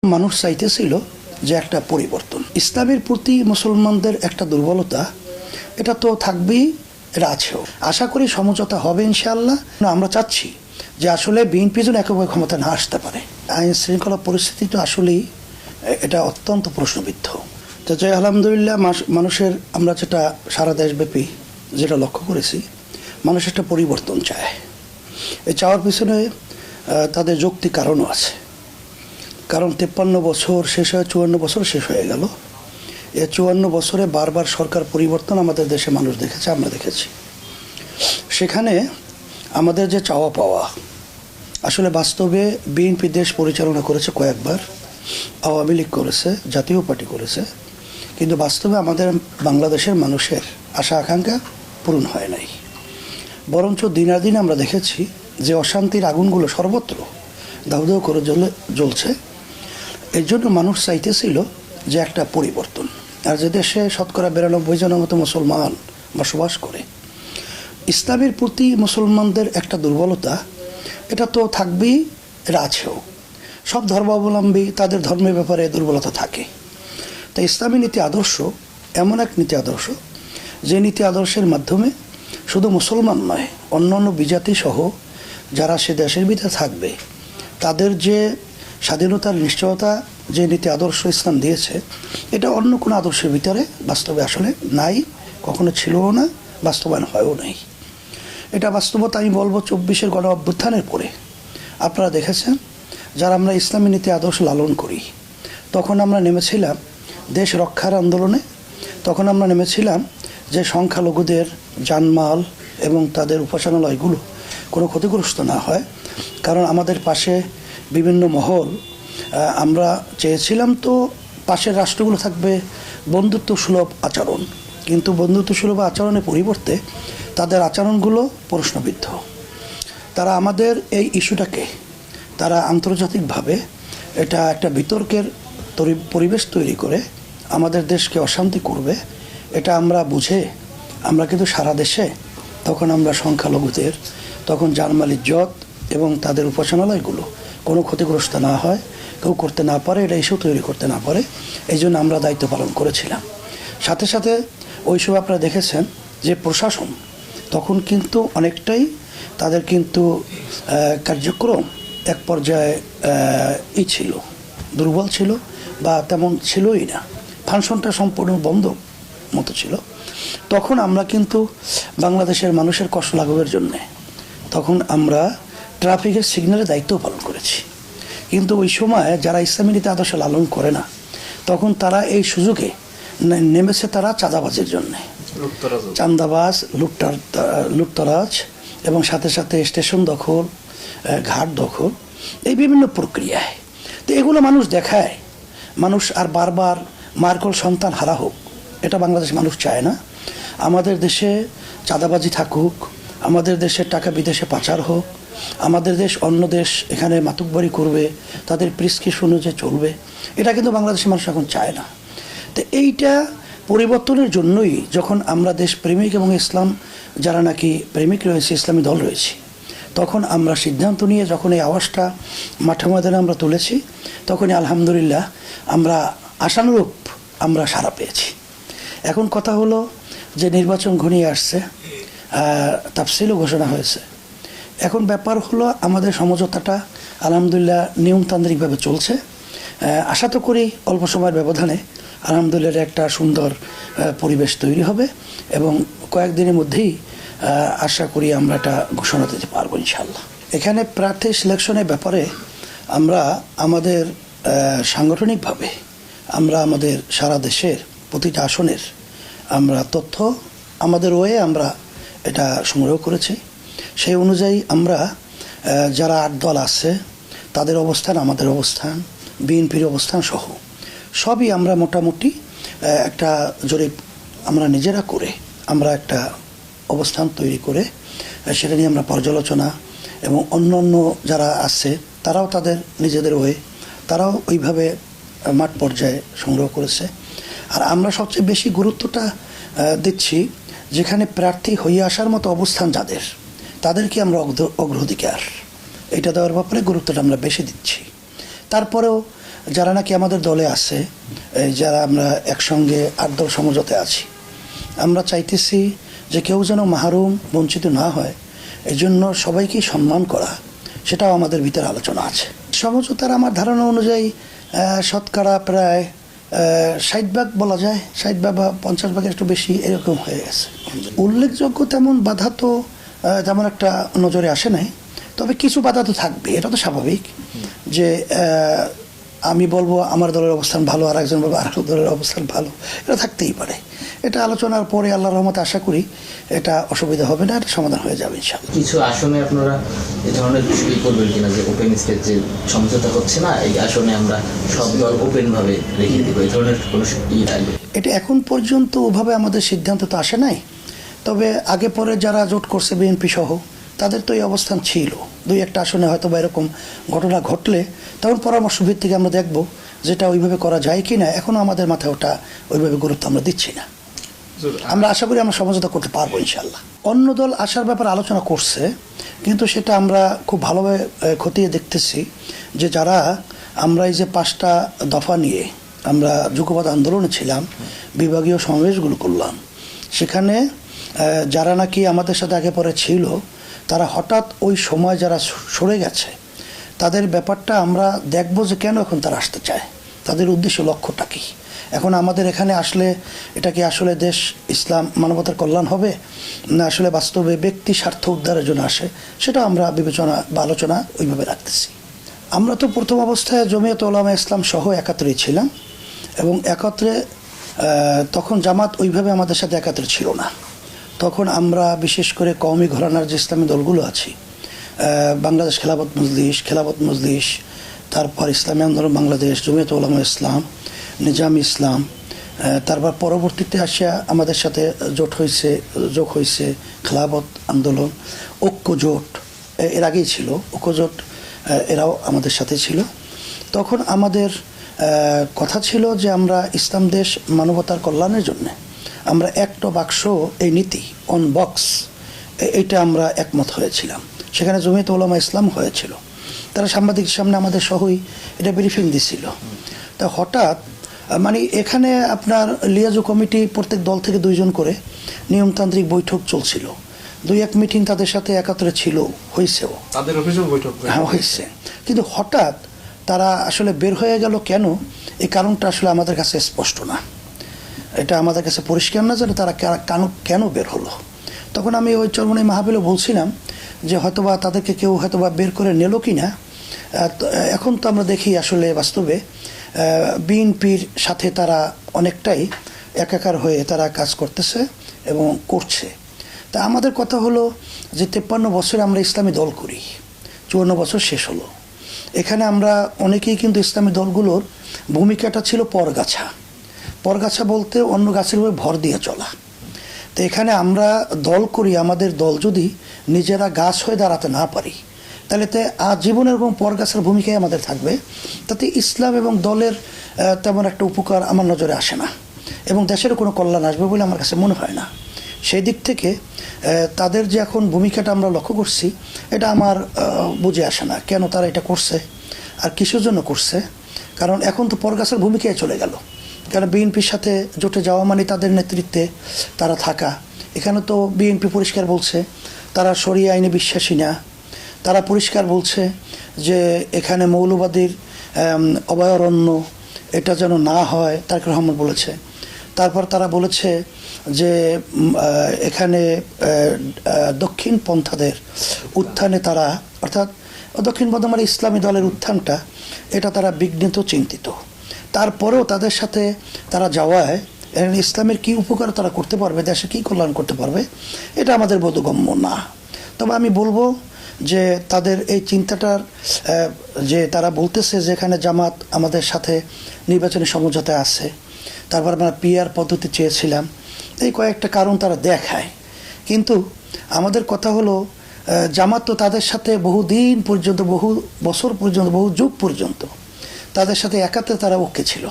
মানুষ চাইতেছিল যে একটা পরিবর্তন। ইসলামের প্রতি মুসলমানদের একটা দুর্বলতা এটা তো থাকবেই, এটা আছেও। আশা করি সমঝোতা হবে ইনশাআল্লাহ। আমরা চাচ্ছি যে আসলে বিএনপি যেন একেবারে ক্ষমতা না আসতে পারে। আইন শৃঙ্খলা পরিস্থিতিটা আসলেই এটা অত্যন্ত প্রশ্নবিদ্ধ। তো জয় আলহামদুলিল্লাহ, মানুষের আমরা যেটা সারা দেশব্যাপী যেটা লক্ষ্য করেছি, মানুষ একটা পরিবর্তন চায়। এই চাওয়ার পিছনে তাদের যৌক্তিক কারণও আছে। কারণ 53 বছর শেষ হয়ে 54 বছর শেষ হয়ে গেল। এই 54 বছরে বারবার সরকার পরিবর্তন আমাদের দেশে মানুষ দেখেছে, আমরা দেখেছি। সেখানে আমাদের যে চাওয়া পাওয়া, আসলে বাস্তবে বিএনপি দেশ পরিচালনা করেছে কয়েকবার, আওয়ামী লীগ করেছে, জাতীয় পার্টি করেছে, কিন্তু বাস্তবে আমাদের বাংলাদেশের মানুষের আশা আকাঙ্ক্ষা পূরণ হয় নাই। বরঞ্চ দিনাদিন আমরা দেখেছি যে অশান্তির আগুনগুলো সর্বত্র দাউ দাউ করে জ্বলছে। এর জন্য মানুষ চাইতেছিল যে একটা পরিবর্তন। আর যে দেশে শতকরা 92 জনের মতো মুসলমান বসবাস করে, ইসলামের প্রতি মুসলমানদের একটা দুর্বলতা এটা তো থাকবেই, এটা আছেও। সব ধর্মাবলম্বী তাদের ধর্মের ব্যাপারে দুর্বলতা থাকে। তাই ইসলামী নীতি আদর্শ এমন এক নীতি আদর্শ, যে নীতি আদর্শের মাধ্যমে শুধু মুসলমান নয়, অন্যান্য বিজাতি সহ যারা সে দেশের ভিতরে থাকবে, তাদের যে স্বাধীনতার নিশ্চয়তা যে নীতি আদর্শ ইসলাম দিয়েছে, এটা অন্য কোনো আদর্শের ভিতরে বাস্তবে আসলে নাই, কখনো ছিলও না, বাস্তবায়ন হয়ও নাই। এটা বাস্তবতা আমি বলবো 24-এর গণ অভ্যুত্থানের পরে আপনারা দেখেছেন, যারা আমরা ইসলামী নীতি আদর্শ লালন করি, তখন আমরা নেমেছিলাম দেশ রক্ষার আন্দোলনে। তখন আমরা নেমেছিলাম যে সংখ্যালঘুদের জানমাল এবং তাদের উপাসনালয়গুলো কোনো ক্ষতিগ্রস্ত না হয়। কারণ আমাদের পাশে বিভিন্ন মহল, আমরা চেয়েছিলাম তো পাশের রাষ্ট্রগুলো থাকবে বন্ধুত্ব সুলভ আচরণ, কিন্তু বন্ধুত্ব সুলভ আচরণের পরিবর্তে তাদের আচরণগুলো প্রশ্নবিদ্ধ। তারা আমাদের এই ইস্যুটাকে তারা আন্তর্জাতিকভাবে এটা একটা বিতর্কের পরিবেশ তৈরি করে আমাদের দেশকে অশান্তি করবে, এটা আমরা বুঝে আমরা কিন্তু সারা দেশে তখন আমরা সংখ্যালঘুদের তখন জানমাল ইজ্জত এবং তাদের উপাসনালয়গুলো কোনো ক্ষতিগ্রস্ত না হয়, কেউ করতে না পারে, এটা ইস্যু তৈরি করতে না পারে, এই জন্য আমরা দায়িত্ব পালন করেছিলাম। সাথে সাথে ওই সময় আপনারা দেখেছেন যে প্রশাসন তখন কিন্তু অনেকটাই তাদের কিন্তু কার্যক্রম এক পর্যায়ে ছিল, দুর্বল ছিল বা তেমন ছিলই না, ফাংশনটা সম্পূর্ণ বন্ধ মতো ছিল। তখন আমরা কিন্তু বাংলাদেশের মানুষের কষ্ট লাঘবের জন্যে তখন আমরা ট্রাফিকের সিগন্যালের দায়িত্ব পালন করেছি। কিন্তু ওই সময় যারা ইসলামী নীতি আদর্শ লালন করে না, তখন তারা এই সুযোগে নেমেছে তারা চাঁদাবাজের জন্যে, চাঁদাবাজ, লুটতরাজ এবং সাথে সাথে স্টেশন দখল, ঘাট দখল, এই বিভিন্ন প্রক্রিয়ায়। তো এগুলো মানুষ দেখায়, মানুষ আর বারবার মার্কল সন্তান হারা হোক, এটা বাংলাদেশ মানুষ চায় না। আমাদের দেশে চাঁদাবাজি থাকুক, আমাদের দেশের টাকা বিদেশে পাচার হোক, আমাদের দেশ অন্য দেশ এখানে মাতুকবাড়ি করবে, তাদের প্রিসক্রিপশন অনুযায়ী চলবে, এটা কিন্তু বাংলাদেশের মানুষ এখন চায় না। তো এইটা পরিবর্তনের জন্যই যখন আমরা দেশ প্রেমিক এবং ইসলাম যারা নাকি প্রেমিক রয়েছে, ইসলামী দল রয়েছে, তখন আমরা সিদ্ধান্ত নিয়ে যখন এই আওয়াজটা মাঠে ময়দানে আমরা তুলেছি, তখনই আলহামদুলিল্লাহ আমরা আশানুরূপ আমরা সাড়া পেয়েছি। এখন কথা হলো যে নির্বাচন ঘনিয়ে আসছে, তাফসিলও ঘোষণা হয়েছে। এখন ব্যাপার হলো আমাদের সমঝোতাটা আলহামদুলিল্লাহ নিয়মতান্ত্রিকভাবে চলছে। আশা তো করি অল্প সময়ের ব্যবধানে আলহামদুলিল্লাহ একটা সুন্দর পরিবেশ তৈরি হবে এবং কয়েকদিনের মধ্যেই আশা করি আমরা এটা ঘোষণা দিতে পারবো ইনশাআল্লাহ। এখানে প্রার্থী সিলেকশনের ব্যাপারে আমরা আমাদের সাংগঠনিকভাবে আমরা আমাদের সারা দেশের প্রতিটা আসনের আমরা তথ্য আমাদের আমরা এটা সংগ্রহ করেছি। সেই অনুযায়ী আমরা যারা 8 দল আছে তাদের অবস্থান, আমাদের অবস্থান, বিএনপির অবস্থান সহ সবই আমরা মোটামুটি একটা জরিপ আমরা নিজেরা করে আমরা একটা অবস্থান তৈরি করে সেটা নিয়ে আমরা পর্যালোচনা এবং অন্য যারা আছে তারাও তাদের নিজেদের তারাও ওইভাবে মাঠ পর্যায়ে সংগ্রহ করেছে। আর আমরা সবচেয়ে বেশি গুরুত্বটা দিচ্ছি যেখানে প্রার্থী হয়ে আসার মতো অবস্থান যাদের, তাদেরকে আমরা অগ্রাধিকার এটা দেওয়ার ব্যাপারে গুরুত্বটা আমরা বেশি দিচ্ছি। তারপরেও যারা নাকি আমাদের দলে আছে, এই যারা আমরা একসঙ্গে 8 দল সমঝোতে আছি, আমরা চাইতেছি যে কেউ যেন মাহরুম বঞ্চিত না হয়, এই জন্য সবাইকেই সম্মান করা, সেটাও আমাদের ভিতরে আলোচনা আছে। সমঝোতার আমার ধারণা অনুযায়ী শতকরা প্রায় 60 ভাগ বলা যায়, 60 বা 50 ভাগের একটু বেশি এরকম হয়ে গেছে। উল্লেখযোগ্য তেমন বাধা তো তেমন একটা নজরে আসে নাই, তবে কিছু বাধা তো থাকবে, এটা তো স্বাভাবিক। যে আমি বলবো আমার দলের অবস্থান ভালো, আর একজন বলবো আর দলের অবস্থান ভালো, এটা থাকতেই পারে। এটা আলোচনার পরে আল্লাহর রহমতে আশা করি এটা অসুবিধা হবে না, এটা সমাধান হয়ে যাবে ইনশাআল্লাহ। কিছু আসনে আপনারা এই ধরনের বিষয় করবেন কিনা, যে ওপেন স্পেস যে সমঝোতা হচ্ছে না, এই আসনে আমরা সব দল ওপেন ভাবে রেখে দিব, এই ধরনের কোনো এটা এখন পর্যন্ত ওভাবে আমাদের সিদ্ধান্ত তো আসে নাই। তবে আগে পরে যারা জোট করছে বিএনপি সহ, তাদের তো এই অবস্থান ছিল। 2-1টা আসনে হয়তো বা এরকম ঘটনা ঘটলে তখন পরামর্শ ভিত্তিকে আমরা দেখব যেটা ওইভাবে করা যায় কি না। এখনও আমাদের মাথায় ওটা ওইভাবে গুরুত্ব আমরা দিচ্ছি না। আমরা আশা করি আমরা সমঝোতা করতে পারবো ইনশাল্লাহ। অন্য দল আসার ব্যাপারে আলোচনা করছে, কিন্তু সেটা আমরা খুব ভালোভাবে খতিয়ে দেখতেছি যে যারা আমরা এই যে 5টা দফা নিয়ে আমরা যুগপৎ আন্দোলনে ছিলাম, বিভাগীয় সমাবেশগুলো করলাম, সেখানে যারা নাকি আমাদের সাথে আগে পরে ছিল, তারা হঠাৎ ওই সময় যারা সরে গেছে, তাদের ব্যাপারটা আমরা দেখব যে কেন এখন তারা আসতে চায়, তাদের উদ্দেশ্য লক্ষ্যটা কী। এখন আমাদের এখানে আসলে এটা কি আসলে দেশ, ইসলাম, মানবতার কল্যাণ হবে, না আসলে বাস্তবে ব্যক্তি স্বার্থ উদ্ধারের জন্য আসে, সেটা আমরা বিবেচনা বা আলোচনা ওইভাবে রাখতেছি। আমরা তো প্রথম অবস্থায় জমিয়ত উলামা ইসলাম সহ একাত্রেই ছিলাম, এবং একত্রে তখন জামাত ওইভাবে আমাদের সাথে একাত্রে ছিল না। তখন আমরা বিশেষ করে কওমি ঘরানার যে ইসলামী দলগুলো আছি, বাংলাদেশ খেলাফত মজলিস, তারপর ইসলামী আন্দোলন বাংলাদেশ, জমিয়ত উলামা ইসলাম, নিজাম ইসলাম, তারপর পরবর্তীতে আসিয়া আমাদের সাথে যোগ হয়েছে খেলাফত আন্দোলন, ঐক্য জোট এর আগেই ছিল, ঐক্য জোট এরাও আমাদের সাথে ছিল। তখন আমাদের কথা ছিল যে আমরা ইসলাম দেশ মানবতার কল্যাণের জন্যে আমরা একটা বাক্স, এই নীতি অন বক্স, এইটা আমরা একমত হয়েছিলাম। সেখানে জমিয়ত উলামা ইসলাম হয়েছিল, তারা সাংবাদিকের সামনে আমাদের সহই এটা ব্রিফিং দিছিল। তা হঠাৎ মানে এখানে আপনার লিয়াজু কমিটি প্রত্যেক দল থেকে 2 জন করে নিয়মতান্ত্রিক বৈঠক চলছিল, 2-1 মিটিং তাদের সাথে একাত্রে ছিল, হয়েছেও, তাদের অফিসেও বৈঠক হয়েছে। কিন্তু হঠাৎ তারা আসলে বের হয়ে গেল কেন, এই কারণটা আসলে আমাদের কাছে স্পষ্ট না, এটা আমাদের কাছে পরিষ্কার না যে তারা কেন বের হলো। তখন আমি ওই চরমনাই মাহফিলে বলছিলাম যে হয়তোবা তাদেরকে কেউ হয়তোবা বের করে নিল কি না। এখন তো আমরা দেখি আসলে বাস্তবে বিএনপির সাথে তারা অনেকটাই একাকার হয়ে তারা কাজ করতেছে এবং করছে। তা আমাদের কথা হলো যে 53 বছরে আমরা ইসলামী দল করি, 54 বছর শেষ হলো। এখানে আমরা অনেকেই কিন্তু ইসলামী দলগুলোর ভূমিকাটা ছিল পরগাছা বলতে অন্য গাছের উপর ভর দিয়ে চলা। তো এখানে আমরা দল করি, আমাদের দল যদি নিজেরা গাছ হয়ে দাঁড়াতে না পারি, তাহলে আজীবনের এবং পরগাছার ভূমিকায় আমাদের থাকবে, তাতে ইসলাম এবং দলের তেমন একটা উপকার আমার নজরে আসে না, এবং দেশেরও কোনো কল্যাণ আসবে বলে আমার কাছে মনে হয় না। সেই দিক থেকে তাদের যে এখন ভূমিকাটা আমরা লক্ষ্য করছি, এটা আমার বুঝে আসে না কেন তারা এটা করছে আর কিসের জন্য করছে। কারণ এখন তো পরগাছার ভূমিকায় চলে গেল, কারণ বিএনপির সাথে জোটে যাওয়া মানে তাদের নেতৃত্বে তারা থাকা। এখানে তো বিএনপি পরিষ্কার বলছে তারা শরিয়া আইনে বিশ্বাসী না, তারা পরিষ্কার বলছে যে এখানে মৌলবাদীর অভয়ারণ্য এটা যেন না হয়, তারেক রহমান বলেছে। তারপর তারা বলেছে যে এখানে দক্ষিণ পন্থাদের উত্থানে তারা, অর্থাৎ দক্ষিণ পন্থা মানে ইসলামী দলের উত্থানটা, এটা তারা বিঘ্নিত, চিন্তিত। তারপরেও তাদের সাথে তারা যাওয়ায় ইসলামের কি উপকার তারা করতে পারবে, দেশে কি কল্যাণ করতে পারবে, এটা আমাদের বোধগম্য না। তবে আমি বলবো যে তাদের এই চিন্তাটার যে তারা বলতেছে যে এখানে জামাত আমাদের সাথে নির্বাচনী সমঝোতায় আছে, তারপর আমরা পিআর পদ্ধতি চেয়েছিলাম, এই কয়েকটা কারণ তারা দেখায়। কিন্তু আমাদের কথা হলো জামাত তো তাদের সাথে বহুদিন পর্যন্ত, বহু বছর পর্যন্ত, বহু যুগ পর্যন্ত তাদের সাথে একাত্রে তারা ঐক্যে ছিল,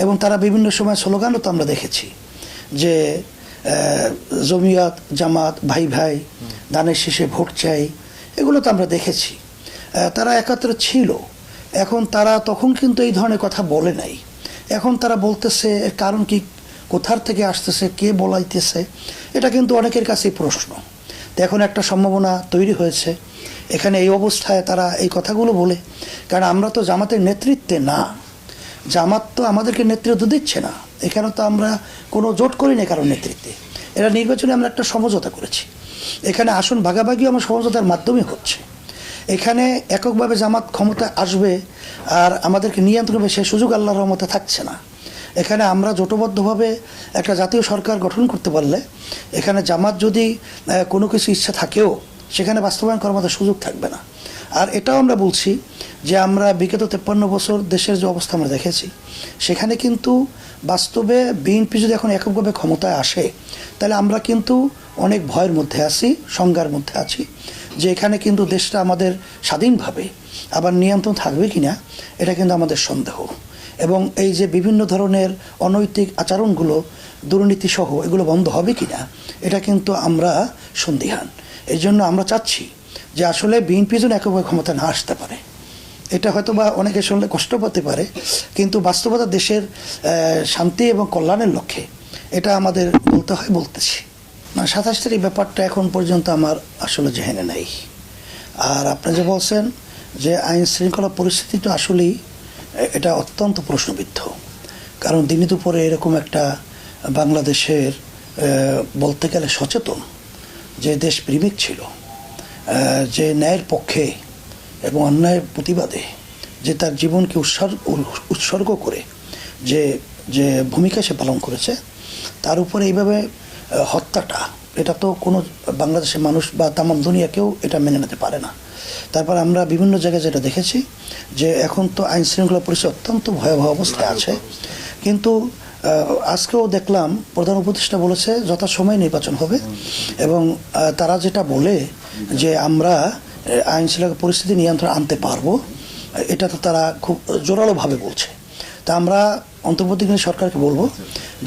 এবং তারা বিভিন্ন সময় স্লোগানও তো আমরা দেখেছি যে জমিয়ত জামাত ভাই ভাই, ধানের শীষে ভোট চাই, এগুলো তো আমরা দেখেছি। তারা একাত্রে ছিল, এখন তারা তখন কিন্তু এই ধরনের কথা বলে নাই। এখন তারা বলতেছে এর কারণ কি, কোথার থেকে আসতেছে, কে বলাইতেছে, এটা কিন্তু অনেকের কাছেই প্রশ্ন। তো এখন একটা সম্ভাবনা তৈরি হয়েছে এখানে এই অবস্থায় তারা এই কথাগুলো বলে, কারণ আমরা তো জামাতের নেতৃত্বে না, জামাত তো আমাদেরকে নেতৃত্ব দিচ্ছে না, এখানে তো আমরা কোনো জোট করি না কারোর নেতৃত্বে। এরা নির্বাচনে আমরা একটা সমঝোতা করেছি, এখানে আসন ভাগাভাগিও আমার সমঝোতার মাধ্যমে হচ্ছে। এখানে এককভাবে জামাত ক্ষমতা আসবে আর আমাদেরকে নিয়ন্ত্রণ করবে সে সুযোগ আল্লাহর রহমতে থাকছে না। এখানে আমরা জোটবদ্ধভাবে একটা জাতীয় সরকার গঠন করতে পারলে এখানে জামাত যদি কোনো কিছু ইচ্ছা থাকেও সেখানে বাস্তবায়ন করার মতো সুযোগ থাকবে না। আর এটাও আমরা বলছি যে আমরা বিগত 53 বছর দেশের যে অবস্থা আমরা দেখেছি সেখানে কিন্তু বাস্তবে বিএনপি যদি এখন এককভাবে ক্ষমতায় আসে তাহলে আমরা কিন্তু অনেক ভয়ের মধ্যে আছি, সংজ্ঞার মধ্যে আছি যে এখানে কিন্তু দেশটা আমাদের স্বাধীনভাবে আবার নিয়ন্ত্রণ থাকবে কিনা এটা কিন্তু আমাদের সন্দেহ। এবং এই যে বিভিন্ন ধরনের অনৈতিক আচরণগুলো, দুর্নীতি সহ এগুলো বন্ধ হবে কিনা এটা কিন্তু আমরা সন্দিহান। এই জন্য আমরা চাচ্ছি যে আসলে বিএনপি যেন এককভাবে ক্ষমতা না আসতে পারে। এটা হয়তো বা অনেকে শুনলে কষ্ট পেতে পারে, কিন্তু বাস্তবতা দেশের শান্তি এবং কল্যাণের লক্ষ্যে এটা আমাদের বলতে হয়, বলতেছি। 27 তারিখ ব্যাপারটা এখন পর্যন্ত আমার আসলে জেহেনে নাই। আর আপনি যে বলছেন যে আইন শৃঙ্খলা পরিস্থিতি তো আসলেই এটা অত্যন্ত প্রশ্নবিদ্ধ, কারণ দিনে দুপুরে এরকম একটা বাংলাদেশের বলতে গেলে সচেতন, যে দেশপ্রেমিক ছিল, যে ন্যায়ের পক্ষে এবং অন্যায়ের প্রতিবাদে যে তার জীবনকে উৎসর্গ করে যে যে ভূমিকা সে পালন করেছে, তার উপরে এইভাবে হত্যাটা, এটা তো কোনো বাংলাদেশের মানুষ বা তামাম দুনিয়াকেও এটা মেনে নিতে পারে না। তারপর আমরা বিভিন্ন জায়গায় যেটা দেখেছি যে এখন তো আইন শৃঙ্খলা পরিস্থিতি অত্যন্ত ভয়াবহ অবস্থায় আছে, কিন্তু আজকেও দেখলাম প্রধান উপদেষ্টা বলেছে যথাসময়ে নির্বাচন হবে, এবং তারা যেটা বলে যে আমরা আইন শৃঙ্খলা পরিস্থিতি নিয়ন্ত্রণ আনতে পারবো, এটা তো তারা খুব জোরালোভাবে বলছে। তা আমরা অন্তর্বর্তীকালীন সরকারকে বলবো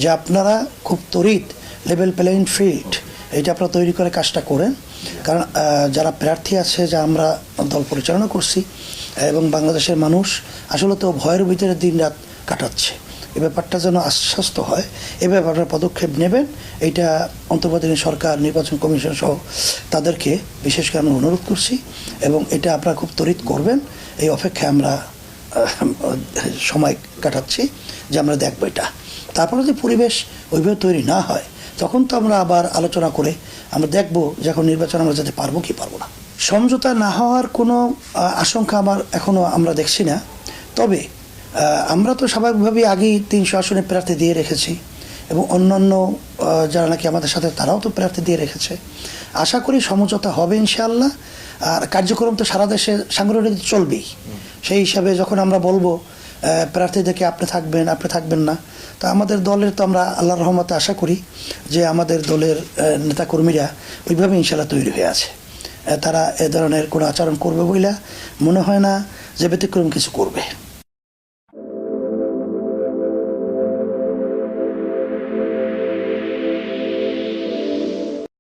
যে আপনারা খুব ত্বরিত লেভেল প্লেইং ফিল্ড এইটা আপনারা তৈরি করে কাজটা করেন, কারণ যারা প্রার্থী আছে, যা আমরা দল পরিচালনা করছি, এবং বাংলাদেশের মানুষ আসলে তো ভয়ের ভিতরে দিন রাত কাটাচ্ছে, এই ব্যাপারটা যেন আশ্বস্ত হয়, এ ব্যাপারে পদক্ষেপ নেবেন। এইটা অন্তর্বর্তীকালীন সরকার, নির্বাচন কমিশন সহ তাদেরকে বিশেষ করে আমরা অনুরোধ করছি, এবং এটা আপনারা খুব ত্বরিত করবেন। এই অপেক্ষায় আমরা সময় কাটাচ্ছি যে আমরা দেখবো এটা। তারপরে যদি পরিবেশ ওইভাবে তৈরি না হয় তখন তো আমরা আবার আলোচনা করে আমরা দেখবো যে এখন নির্বাচন আমরা যেতে পারবো কি পারবো না। সমঝোতা না হওয়ার কোনো আশঙ্কা আমার এখনও আমরা দেখছি না। তবে আমরা তো স্বাভাবিকভাবেই আগেই 300 আসনে প্রার্থী দিয়ে রেখেছি, এবং অন্যান্য যারা নাকি আমাদের সাথে তারাও তো প্রার্থী দিয়ে রেখেছে। আশা করি সমঝোতা হবে ইনশাআল্লাহ। আর কার্যক্রম তো সারা দেশে সাংগঠনিক চলবেই। সেই হিসাবে যখন আমরা বলবো প্রার্থীদেরকে আপনি থাকবেন না, তা আমাদের দলের তো আমরা আল্লাহর রহমতে আশা করি যে আমাদের দলের নেতাকর্মীরা ওইভাবে ইনশাআল্লাহ তৈরি হয়ে আছে। তারা এ ধরনের কোনো আচরণ করবে বলে মনে হয় না যে ব্যতিক্রম কিছু করবে।